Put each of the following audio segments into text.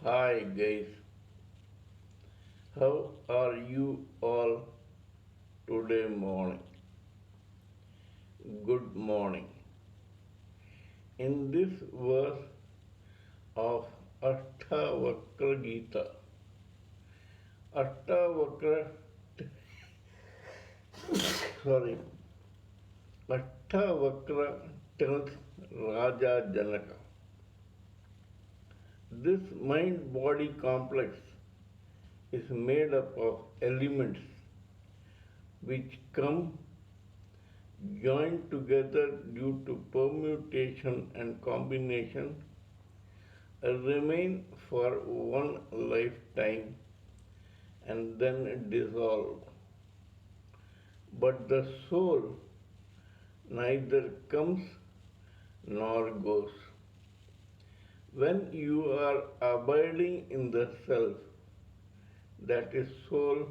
Hi guys, how are you all today morning? Good morning. In this verse of Ashtavakra Gita, Ashtavakra, sorry, Ashtavakra tells Raja Janaka, this mind-body complex is made up of elements which come joined together due to permutation and combination remain for one lifetime and then dissolve. But the soul neither comes nor goes. When you are abiding in the self, that is soul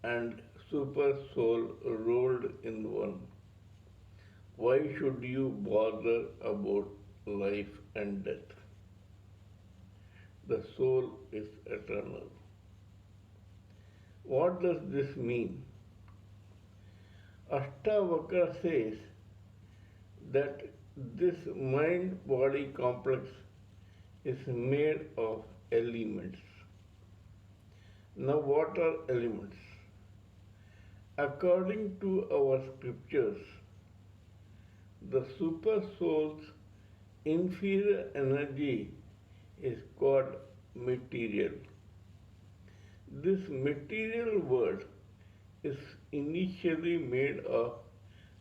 and super soul rolled in one, why should you bother about life and death? The soul is eternal. What does this mean? Ashtavakra says that this mind body complex is made of elements. Now, what are elements? According to our scriptures, the super soul's inferior energy is called material. This material world is initially made of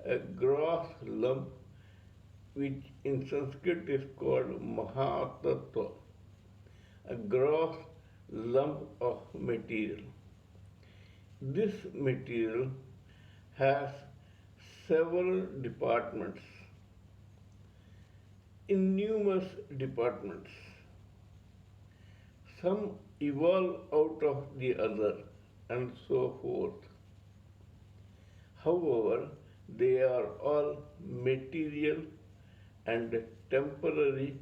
a gross lump which in Sanskrit is called Mahatattva, a gross lump of material. This material has several departments, innumerous departments. Some evolve out of the other and so forth. However, they are all material and temporary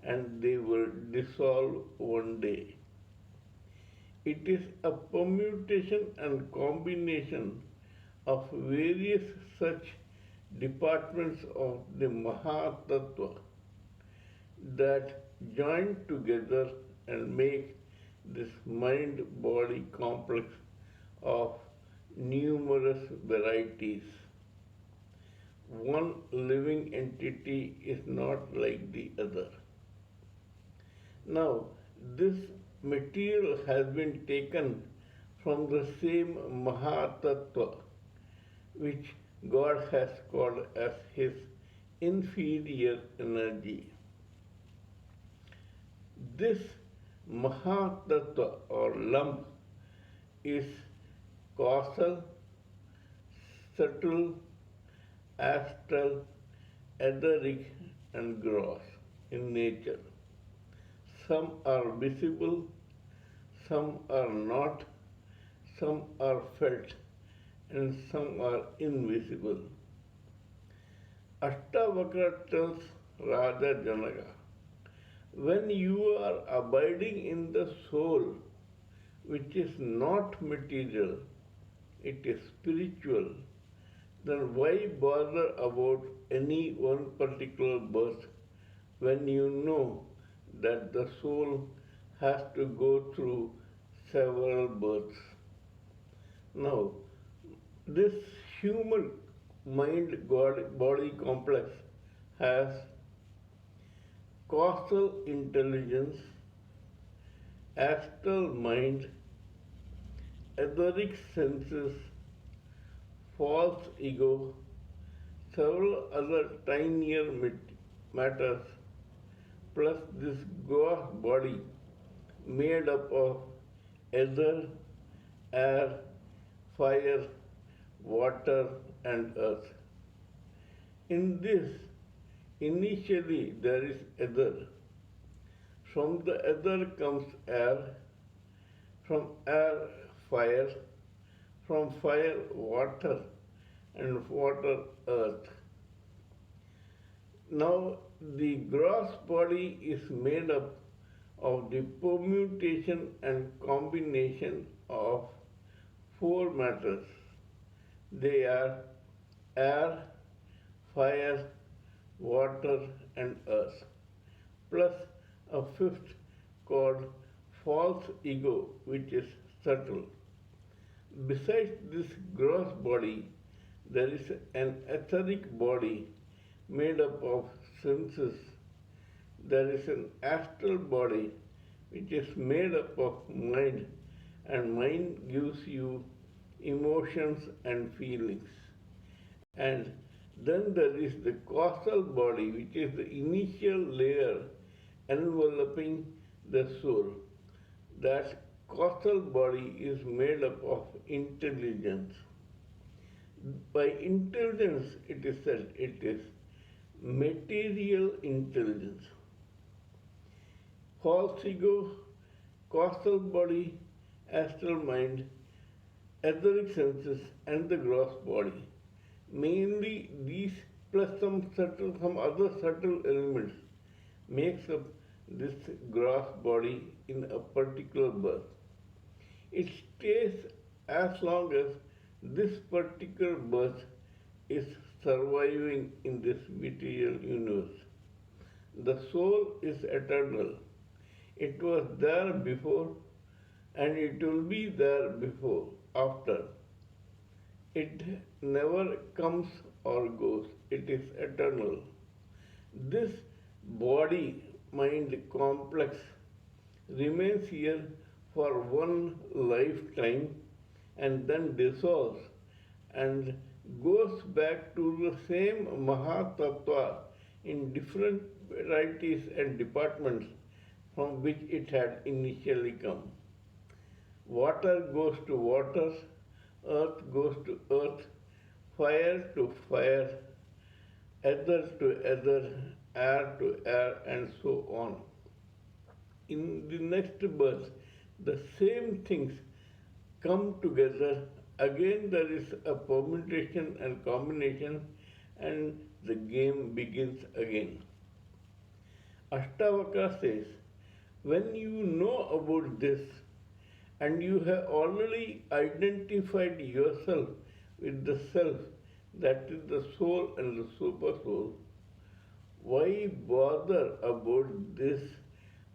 and they will dissolve one day. It is a permutation and combination of various such departments of the Mahatattva that join together and make this mind-body complex of numerous varieties. One living entity is not like the other. Now, this material has been taken from the same Mahatattva which God has called as his inferior energy. This Mahatattva or lump is causal, subtle, astral, etheric, and gross in nature. Some are visible, some are not, some are felt, and some are invisible. Ashtavakra tells Raja Janaka, when you are abiding in the soul, which is not material, it is spiritual, then why bother about any one particular birth when you know that the soul has to go through several births? Now, this human mind body complex has causal intelligence, astral mind, etheric senses, false ego, several other tinier matters, plus this gross body made up of ether, air, fire, water, and earth. In this, initially there is ether. From the ether comes air, from air, fire, from fire, water, and water, earth. Now, the gross body is made up of the permutation and combination of four matters. They are air, fire, water, and earth, plus a fifth called false ego, which is subtle. Besides this gross body, there is an etheric body made up of senses. There is an astral body which is made up of mind, and mind gives you emotions and feelings. And then there is the causal body, which is the initial layer enveloping the soul. That causal body is made up of intelligence. By intelligence, it is said it is material intelligence. False ego, causal body, astral mind, etheric senses, and the gross body. Mainly these plus some other subtle elements makes up this gross body in a particular birth. It stays as long as this particular birth is surviving in this material universe. The soul is eternal. It was there before and it will be there before, after. It never comes or goes. It is eternal. This body mind complex remains here for one lifetime and then dissolves and goes back to the same Mahatattva in different varieties and departments from which it had initially come. Water goes to water, earth goes to earth, fire to fire, ether to ether, air to air, and so on. In the next birth, the same things come together. Again, there is a permutation and combination, and the game begins again. Ashtavakra says, when you know about this and you have already identified yourself with the self, that is the soul and the super soul, why bother about this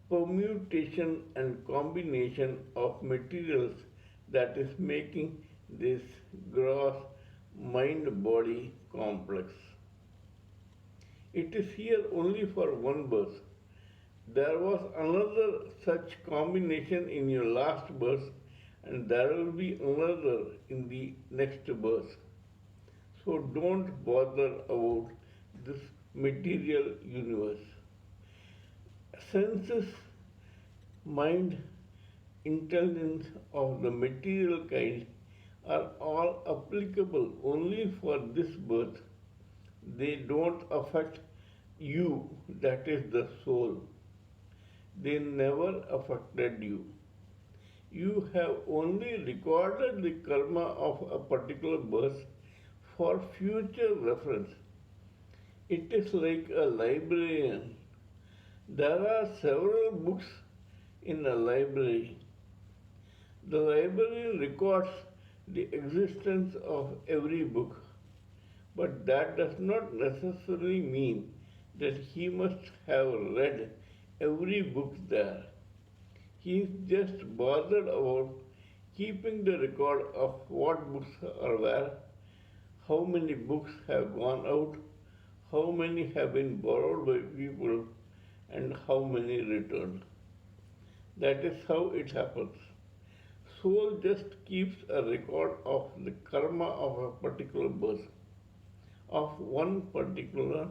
permutation and combination of materials that is making this gross mind-body complex? It is here only for one birth. There was another such combination in your last birth, and there will be another in the next birth. So don't bother about this material universe. Senses, mind, intelligence of the material kind are all applicable only for this birth. They don't affect you, that is the soul. They never affected you. You have only recorded the karma of a particular birth for future reference. It is like a librarian. There are several books in a library. The librarian records the existence of every book, but that does not necessarily mean that he must have read every book there. He is just bothered about keeping the record of what books are where, how many books have gone out, how many have been borrowed by people, and how many returned. That is how it happens. Soul just keeps a record of the karma of a particular birth, of one particular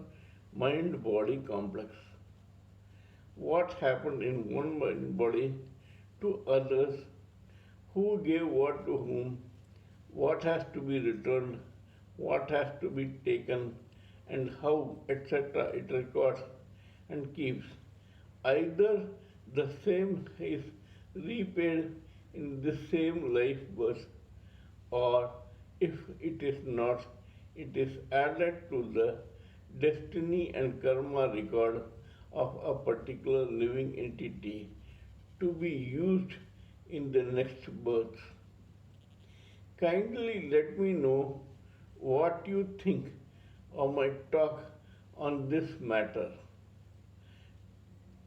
mind-body complex. What happened in one mind body to others, who gave what to whom, what has to be returned, what has to be taken, and how, etc. it records and keeps. Either the same is repaid in the same life birth, or if it is not, it is added to the destiny and karma record of a particular living entity to be used in the next birth. Kindly let me know what you think of my talk on this matter.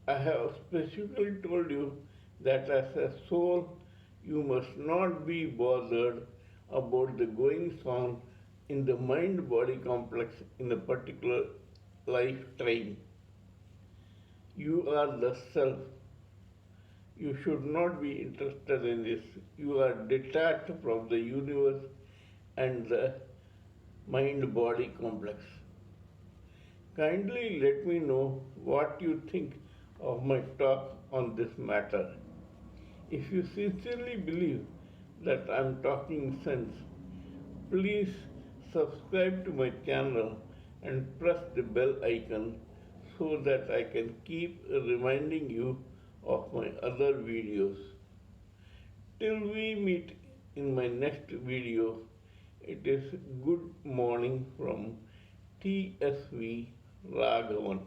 I have specifically told you that as a soul, you must not be bothered about the goings on in the mind body complex in a particular lifetime. You are the self. You should not be interested in this. You are detached from the universe and the mind body complex. Kindly let me know what you think of my talk on this matter. If you sincerely believe that I am talking sense, please subscribe to my channel and press the bell icon so that I can keep reminding you of my other videos. Till we meet in my next video, it is good morning from TSV Raghavan.